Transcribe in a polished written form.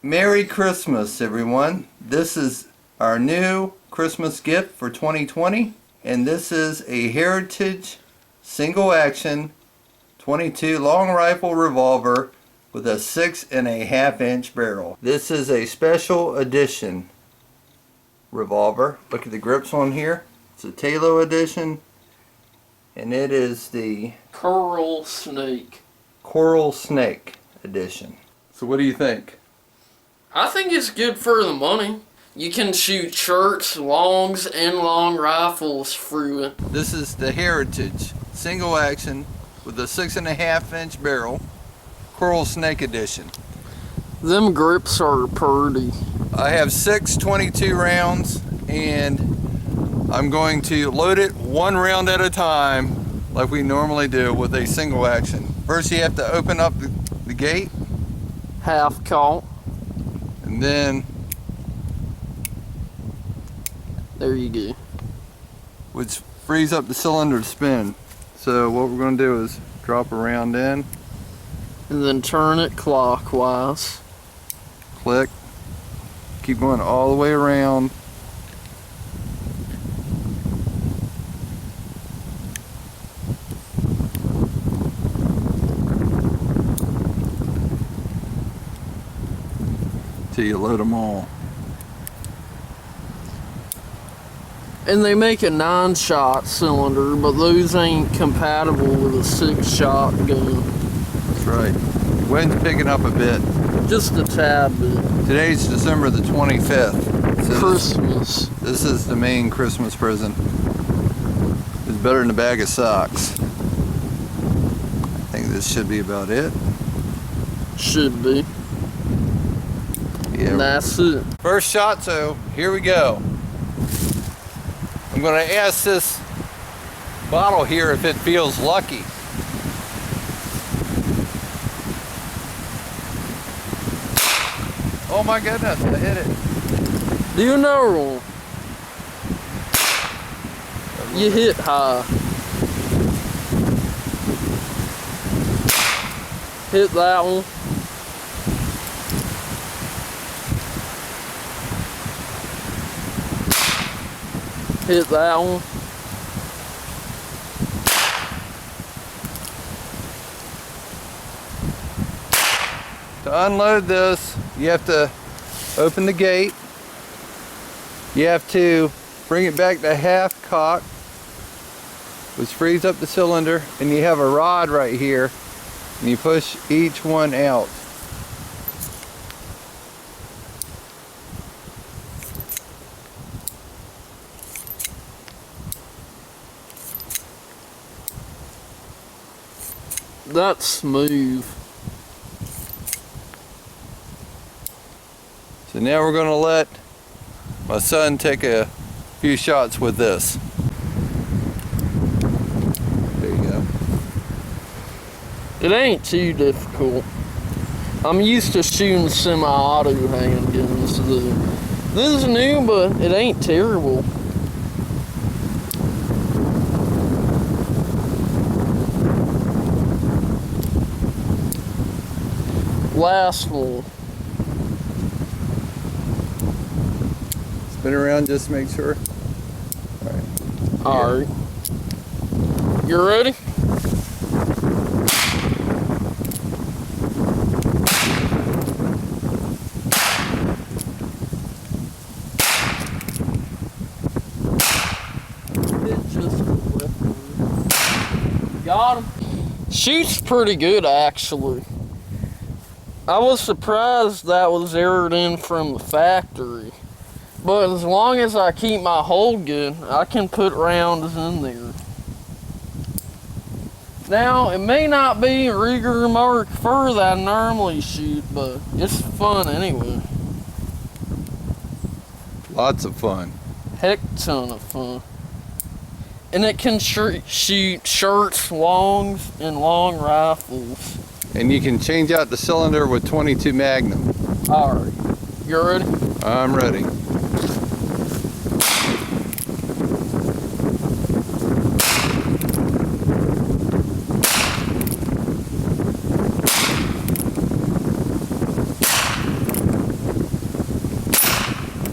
Merry Christmas, everyone. This is our new Christmas gift for 2020, and this is a Heritage single action 22 long rifle revolver with a 6.5-inch barrel. This is a special edition revolver. Look at the grips on here. It's a Talo edition, and it is the Coral Snake edition. So what do you think? I think it's good for the money. You can shoot shirts, longs, and long rifles through it. This is the Heritage single action with a 6.5-inch barrel, Coral Snake edition. Them grips are pretty. I have 6 22 rounds, and I'm going to load it one round at a time like we normally do with a single action. First you have to open up the gate. Half count. And then there you go. Which frees up the cylinder to spin. So what we're going to do is drop a round in. And then turn it clockwise. Click. Keep going all the way around. Till you load them all. And they make a 9-shot cylinder, but those ain't compatible with a 6-shot gun. That's right. Wind's picking up a bit. Just a tad bit. Today's December the 25th. So Christmas. This is the main Christmas present. It's better than a bag of socks. I think this should be about it. Should be. Yeah. And that's it. First shot, so here we go. I'm going to ask this bottle here if it feels lucky. Oh my goodness, I hit it. Do you know you hit high? Hit that one. Hit that one. To unload this, you have to open the gate. You have to bring it back to half cock, which frees up the cylinder, and you have a rod right here, and you push each one out. That's smooth. So now we're going to let my son take a few shots with this. There you go. It ain't too difficult. I'm used to shooting semi-auto handguns. This is new, but it ain't terrible. Last one. Spin around just to make sure. Alright. You ready? Got him. Shoots pretty good, actually. I was surprised that was zeroed in from the factory. But as long as I keep my hold good, I can put rounds in there. Now, it may not be Ruger Mark IV that I normally shoot, but it's fun anyway. Lots of fun. Heck ton of fun. And it can shoot shirts, longs, and long rifles. And you can change out the cylinder with 22 Magnum. Alright, you ready? I'm ready.